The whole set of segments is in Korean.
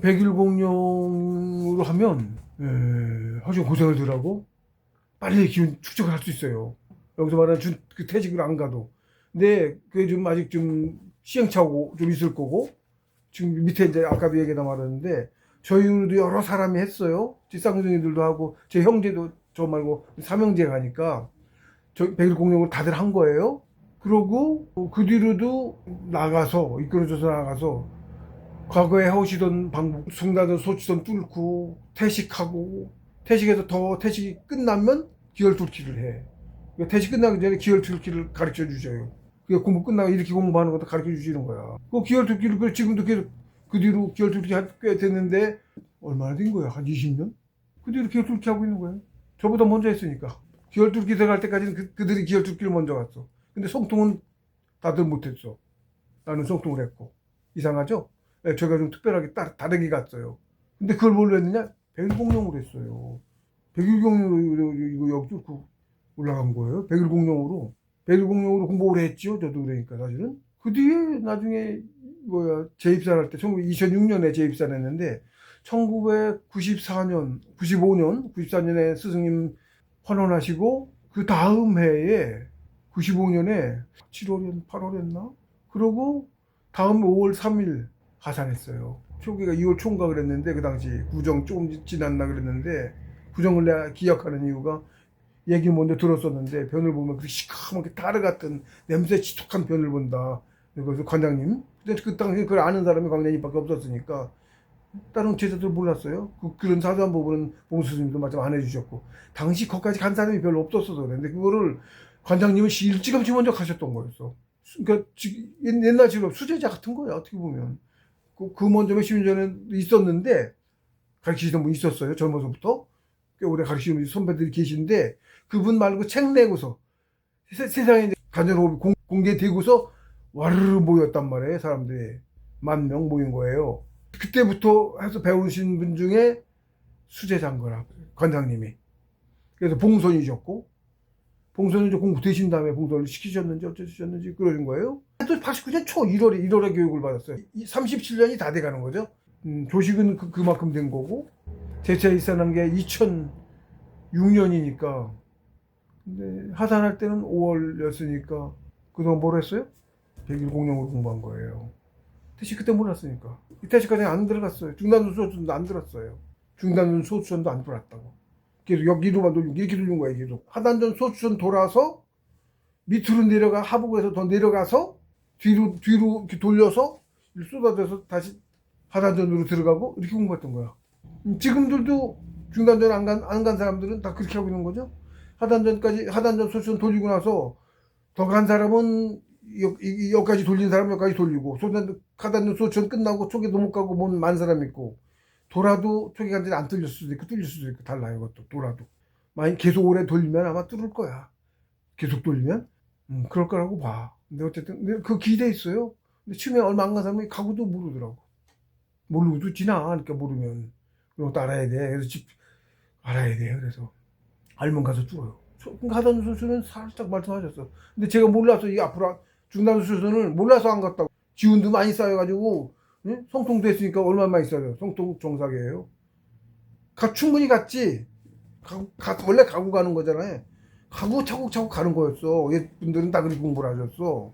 백일 공룡으로 하면 아주 고생을 덜하고 빨리 기운 축적을 할 수 있어요. 여기서 말하는 그 퇴직을 안 가도. 근데 그게 좀 아직 좀 시행착오 좀 있을 거고, 지금 밑에 이제 아까도 얘기가 말했는데 저희도 여러 사람이 했어요. 제 쌍둥이들도 하고 제 형제도 저 말고 삼형제가 하니까 저 백일 공룡을 다들 한 거예요. 그러고 그 뒤로도 나가서 이끌어줘서 나가서 과거에 해오시던 방법, 숭단을 소치선 뚫고 퇴식하고, 퇴식해서 더 퇴식이 끝나면 기혈투기를 해. 퇴식 끝나기 전에 기혈투기를 가르쳐 주셔요. 공부 끝나고 이렇게 공부하는 것도 가르쳐 주시는 거야. 그 기혈투기를 지금도 계속 그 뒤로 기혈투기 꽤 됐는데 얼마나 된 거야? 한 20년? 그 뒤로 기혈투기 하고 있는 거예요. 저보다 먼저 했으니까. 기혈투기 들어갈 때까지는 그들이 기혈투기를 먼저 갔어. 근데 성통은 다들 못했어. 나는 성통을 했고. 이상하죠? 네, 제가 좀 특별하게 다르게 갔어요. 근데 그걸 뭘로 했느냐? 백일공룡으로 했어요. 백일공룡으로 이거 여기 뚫고 올라간 거예요. 백일공룡으로. 백일공룡으로 공부를 했죠. 저도 그러니까 사실은. 그 뒤에 나중에 재입사를 할 때, 2006년에 재입사를 했는데 1994년, 95년, 94년에 스승님 환원하시고 그 다음 해에 95년에 7월이었나 8월이었나? 그러고 다음 5월 3일 하산했어요. 초기가 2월 초인가 그랬는데 그 당시 구정 조금 지났나 그랬는데 구정을 내가 기억하는 이유가 얘기 먼저 들었었는데 변을 보면 그 시커멓게 타르 같은 냄새 지독한 변을 본다. 그래서 관장님. 근데 그 당시 그걸 아는 사람이 관장님밖에 없었으니까 다른 제자들 몰랐어요. 그런 사소한 부분은 봉수스님도 말씀 안 해주셨고 당시 거기까지 간 사람이 별로 없었어서 그랬는데 그거를 관장님은 일찌감치 먼저 가셨던 거였어. 그러니까 옛날 직업 수제자 같은 거야 어떻게 보면. 그 먼저 몇십 년 전에 있었는데 가르치시던 분 있었어요. 젊어서부터 꽤 오래 가르치는 선배들이 계신데 그분 말고 책 내고서 세상에 간접호흡이 공개되고서 와르르 모였단 말이에요. 사람들이 10,000명 모인 거예요. 그때부터 해서 배우신 분 중에 수제자인 거라 관장님이. 그래서 봉선이셨고 봉선이 공부 되신 다음에 봉선을 시키셨는지 어쩌셨는지 그러신 거예요. 또 89년 초 1월에 교육을 받았어요. 37년이 다 돼가는 거죠. 조식은 그만큼 된 거고 제차 입사한 게 2006년이니까 근데 하산할 때는 5월이었으니까 그동안 뭘 했어요? 백일 공룡으로 공부한 거예요. 대신 그때 몰랐으니까. 이때까지 안 들어갔어요. 중단전 소수전도 안 들었어요. 중단전 소수전도 안 들어갔다고. 계속 여기로만 돌리고 이렇게 돌린 거예요. 계속 하단전 소수전 돌아서 밑으로 내려가 하복에서 더 내려가서 뒤로 이렇게 돌려서 쏟아져서 다시 하단전으로 들어가고 이렇게 공부했던 거야. 지금들도 중단전 안 간 사람들은 다 그렇게 하고 있는 거죠. 하단전 소수전 돌리고 나서 더 간 사람은 여기까지 돌린 사람 여기까지 돌리고 하단전 소수전 끝나고 초기도 못 가고 만 사람 있고 돌아도 초기 간전이 안 뚫릴 수도 있고 뚫릴 수도 있고 달라요. 그것도 돌아도 만약 계속 오래 돌리면 아마 뚫을 거야. 계속 돌리면 그럴 거라고 봐. 근데 어쨌든 그 기대 있어요. 근데 처음에 얼마 안 간 사람이 가고도 모르더라고. 모르고도 지나. 그러니까 모르면 그런 것도 알아야 돼. 그래서 알아야 돼요. 그래서 알면 가서 뚫어요. 하단 수술은 살짝 말씀하셨어. 근데 제가 몰라서 이 앞으로 중단 수술은 몰라서 안 갔다고. 지운도 많이 쌓여가지고 성통도 했으니까 얼마나 많이 쌓여요. 성통 정상이에요. 충분히 갔지. 원래 가고 가는 거잖아요. 가고 차곡차곡 가는 거였어. 얘분들은 다 그렇게 공부를 하셨어.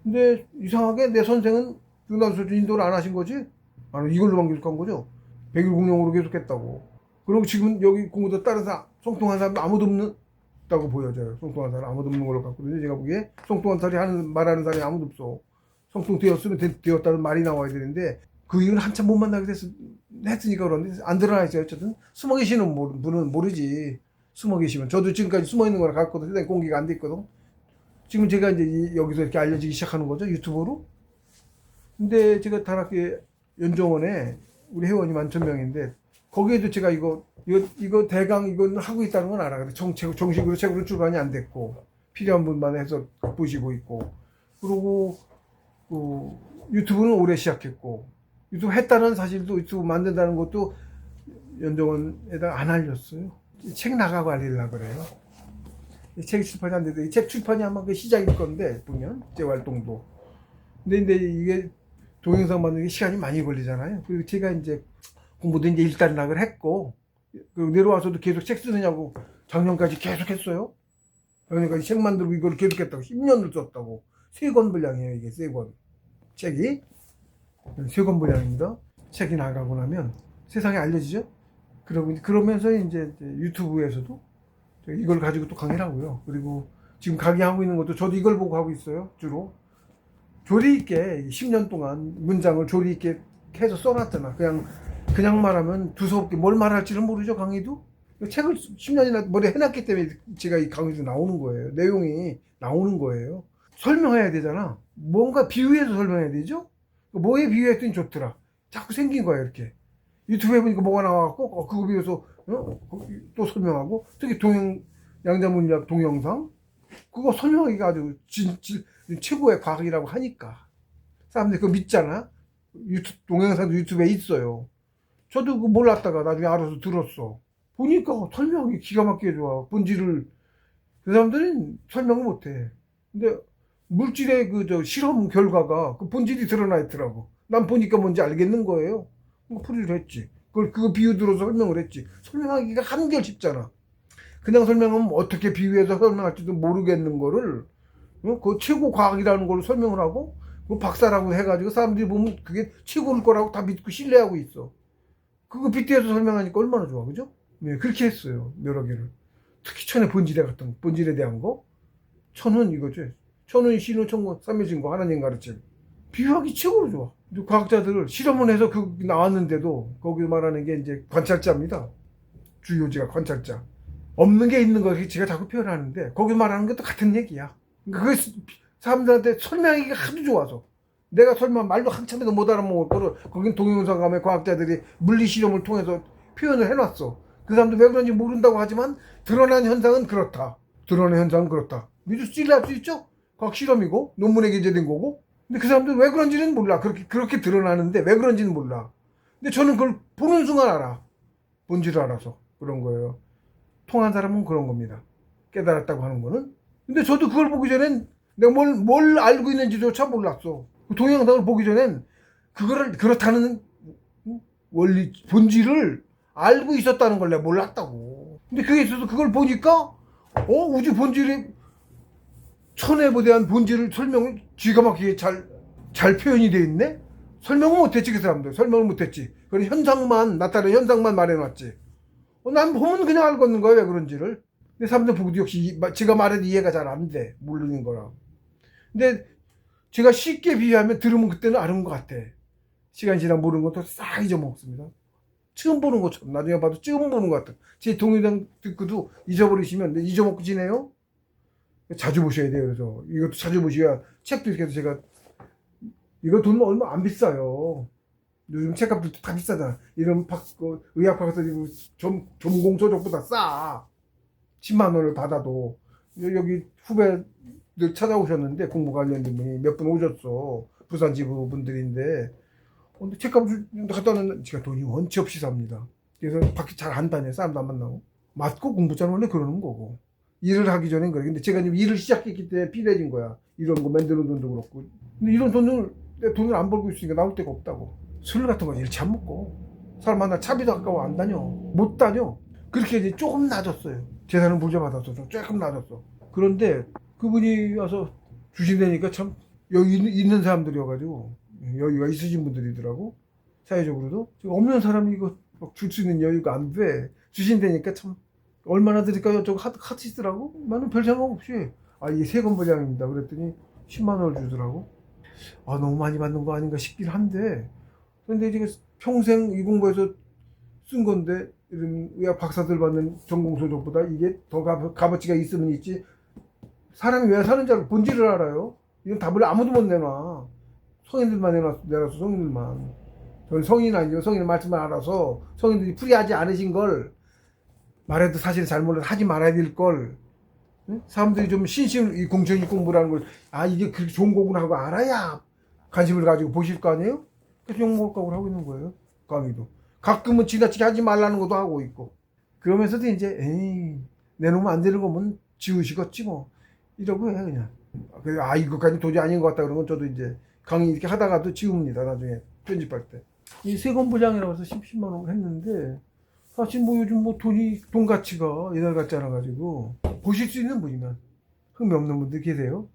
근데 이상하게 내 선생은 중단 수술 인도를 안 하신 거지? 아니 이걸로만 계속한 거죠. 백일 공룡으로 계속했다고. 그리고 지금 여기 공부도 다른 사람, 성통한 사람 아무도 없다고 보여져요. 성통한 사람 아무도 없는 걸로 갖거든요. 제가 보기에 성통한 사람이 말하는 사람이 아무도 없어. 성통되었으면 되었다는 말이 나와야 되는데 그 이유는 한참 못 만나게 했으니까 그런데 안 드러나 있어요. 어쨌든 숨어 계시는 분은 모르지. 숨어 계시면 저도 지금까지 숨어 있는 거라 갔거든요. 공개가 안 돼 있거든. 지금 제가 이제 여기서 이렇게 알려지기 시작하는 거죠. 유튜브로. 근데 제가 단학교 연정원에 우리 회원이 11,000명인데 거기에도 제가 이거 대강 이건 하고 있다는 건 알아. 근데 정식으로 책으로 출간이 안 됐고 필요한 분만 해서 보시고 있고 그리고 유튜브는 올해 시작했고 유튜브 했다는 사실도 유튜브 만든다는 것도 연정원에다 안 알렸어요. 책 나가고 알리려고 그래요. 이 책이 출판이 안 돼도 이 책 출판이 아마 그 시작일 건데 보면 제 활동도. 근데 이게 동영상 만드는 게 시간이 많이 걸리잖아요. 그리고 제가 이제 공부도 이제 일단락을 했고, 그리고 내려와서도 계속 책 쓰느냐고 작년까지 계속 했어요. 그러니까 책 만들고 이걸 계속 했다고 10년을 썼다고. 3권 분량이에요, 이게 3권. 책이 3권 분량입니다. 책이 나가고 나면 세상에 알려지죠. 그러면서 이제 유튜브에서도 이걸 가지고 또 강의를 하고요. 그리고 지금 강의하고 있는 것도 저도 이걸 보고 하고 있어요. 주로 조리 있게 10년 동안 문장을 조리 있게 해서 써놨잖아. 그냥 말하면 두서없게 뭘 말할지를 모르죠. 강의도 책을 10년이나 머리에 해놨기 때문에 제가 이 강의도 나오는 거예요. 내용이 나오는 거예요. 설명해야 되잖아. 뭔가 비유해서 설명해야 되죠. 뭐에 비유했더니 좋더라. 자꾸 생긴 거야. 이렇게 유튜브에 보니까 뭐가 나와갖고 그거 비해서 또 설명하고, 특히 양자문학 동영상 그거 설명하기가 아주 최고의 과학이라고 하니까 사람들이 그거 믿잖아. 동영상도 유튜브에 있어요. 저도 그거 몰랐다가 나중에 알아서 들었어. 보니까 설명이 기가 막히게 좋아. 본질을. 그 사람들은 설명을 못해. 근데 물질의 실험 결과가 그 본질이 드러나 있더라고. 난 보니까 뭔지 알겠는 거예요. 풀이를 했지. 그거 비유 들어서 설명을 했지. 설명하기가 한결 쉽잖아. 그냥 설명하면 어떻게 비유해서 설명할지도 모르겠는 거를, 그 최고 과학이라는 걸로 설명을 하고, 그 박사라고 해가지고 사람들이 보면 그게 최고일 거라고 다 믿고 신뢰하고 있어. 그거 빗대서 설명하니까 얼마나 좋아, 그죠? 네, 그렇게 했어요. 여러 개를. 특히 천의 본질에 대한 거. 천은 이거죠. 천은 신우, 천군, 삼위신고, 하나님 가르침. 비유하기 최고로 좋아. 과학자들을 실험을 해서 나왔는데도 거기 말하는 게 이제 관찰자입니다. 주요지가 관찰자. 없는 게 있는 거 제가 자꾸 표현하는데 거기 말하는 것도 같은 얘기야. 그게 사람들한테 설명하기가 하도 좋아서 내가 설명 말도 한참에도 못 알아먹을 거를 거긴 동영상 가면 과학자들이 물리 실험을 통해서 표현을 해놨어. 그 사람도 왜 그런지 모른다고 하지만 드러난 현상은 그렇다. 드러난 현상은 그렇다. 믿을 수 있죠? 과학 실험이고 논문에 게재된 거고. 근데 그 사람들 왜 그런지는 몰라. 그렇게 드러나는데 왜 그런지는 몰라. 근데 저는 그걸 보는 순간 알아. 본질을 알아서 그런 거예요. 통한 사람은 그런 겁니다. 깨달았다고 하는 거는. 근데 저도 그걸 보기 전엔 내가 뭘 알고 있는지조차 몰랐어. 그 동영상을 보기 전엔 그거를 그렇다는 원리, 본질을 알고 있었다는 걸 내가 몰랐다고. 근데 그게 있어서 그걸 보니까 우주 본질이 천에 대한 본질을 설명을 기가 막히게 잘 표현이 돼 있네? 설명은 못했지, 그 사람들. 설명을 못했지. 그런 나타나는 현상만 말해놨지. 난 보면 그냥 알겠는 거야, 왜 그런지를. 근데 사람들 보고도 역시 제가 말해도 이해가 잘 안 돼. 모르는 거라. 근데 제가 쉽게 비유하면 들으면 그때는 아는 것 같아. 시간이 지나면 모르는 것도 싹 잊어먹습니다. 처음 보는 것처럼. 나중에 봐도 처음 보는 것 같아. 제 동영상 듣고도 잊어버리시면 잊어먹고 지내요? 자주 보셔야 돼요. 그래서 이것도 자주 보셔야. 책도 이렇게 해서 제가 이거 돈 얼마 안 비싸요. 요즘 책값도 다 비싸잖아. 이런 의학 박사들이 전공 소적보다 싸. 10만 원을 받아도. 여기 후배들 찾아오셨는데 공부 관련된 분이 몇 분 오셨어. 부산 지부 분들인데. 근데 책값을 갖다 놓는 제가 돈이 원치 없이 삽니다. 그래서 밖에 잘 안 다녀요. 사람도 안 만나고. 맞고 공부자는 원래 그러는 거고. 일을 하기 전엔 그래. 근데 제가 지금 일을 시작했기 때문에 필요해진 거야. 이런 거 만드는 돈도 그렇고. 근데 이런 돈을 안 벌고 있으니까 나올 데가 없다고. 술 같은 거 일치 안 먹고. 사람 만나 차비도 아까워 안 다녀. 못 다녀. 그렇게 이제 조금 낮았어요. 재산을 물려받아서 조금 낮았어. 그런데 그분이 와서 주신다니까 참 여기 있는 사람들이어가지고 여유가 있으신 분들이더라고. 사회적으로도. 없는 사람이 이거 줄 수 있는 여유가 안 돼. 주신다니까 참 얼마나 드릴까요? 저거 하시더라고. 나는 별 생각 없이 이게 3권 분량입니다. 그랬더니 10만 원을 주더라고. 너무 많이 받는 거 아닌가 싶긴 한데, 근데 이제 평생 이 공부해서 쓴 건데 이런 의학 박사들 받는 전공 소득보다 이게 더 값어치가 있으면 있지. 사람이 왜 사는지 알고 본질을 알아요. 이건 답을 아무도 못 내놔. 성인들만 내놔서 성인들만. 저는 성인 아니에요. 성인의 말씀을 알아서 성인들이 풀이하지 않으신 걸 말해도 사실 잘 몰라서 하지 말아야 될 걸. 사람들이 좀 이 공천이 공부라는 걸 이게 그렇게 좋은 거구나 하고 알아야 관심을 가지고 보실 거 아니에요? 그래서 욕먹을 각오를 하고 있는 거예요. 강의도 가끔은 지나치게 하지 말라는 것도 하고 있고. 그러면서도 이제 내놓으면 안 되는 거면 지우시겠지 뭐 이러고 해 그냥. 이거까지 도저히 아닌 것 같다 그러면 저도 이제 강의 이렇게 하다가도 지웁니다. 나중에 편집할 때. 이 세금부장이라고 해서 10만 원 했는데 사실 뭐 요즘 뭐 돈 가치가 옛날 같지 않아 가지고 보실 수 있는 분이면 흥미 없는 분들 계세요.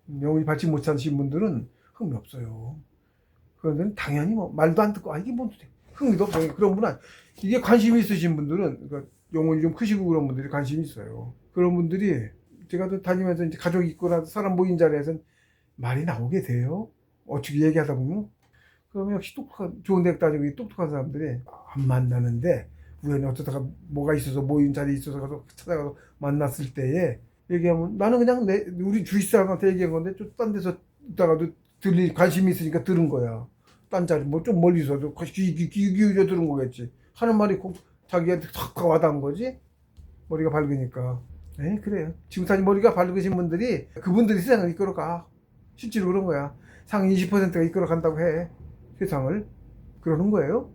명의 받지 못하신 분들은 흥미 없어요. 그런데 당연히 뭐 말도 안 듣고 이게 뭐 흥미도 없어요. 그런 분은 이게 관심이 있으신 분들은 그러니까 영혼이 좀 크시고 그런 분들이 관심이 있어요. 그런 분들이 제가 또 다니면서 이제 가족 있거나 사람 모인 자리에서는 말이 나오게 돼요. 어떻게 얘기하다 보면 그러면 역시 좋은 대학 다니고 똑똑한 사람들이 안 만나는데 우연히 어쩌다가 뭐가 있어서 모인 자리에 있어서 가서 찾아가서 만났을 때에 얘기하면 나는 그냥 우리 주위 사람한테 얘기한 건데 좀 딴 데서 있다가도 들릴 관심이 있으니까 들은 거야. 딴 자리 뭐 좀 멀리서도 귀 기울여 들은 거겠지. 하는 말이 꼭 자기한테 탁 와닿은 거지. 머리가 밝으니까. 그래요. 지금까지 머리가 밝으신 분들이 그분들이 세상을 이끌어가. 실제로 그런 거야. 상위 20%가 이끌어간다고 해. 세상을. 그러는 거예요.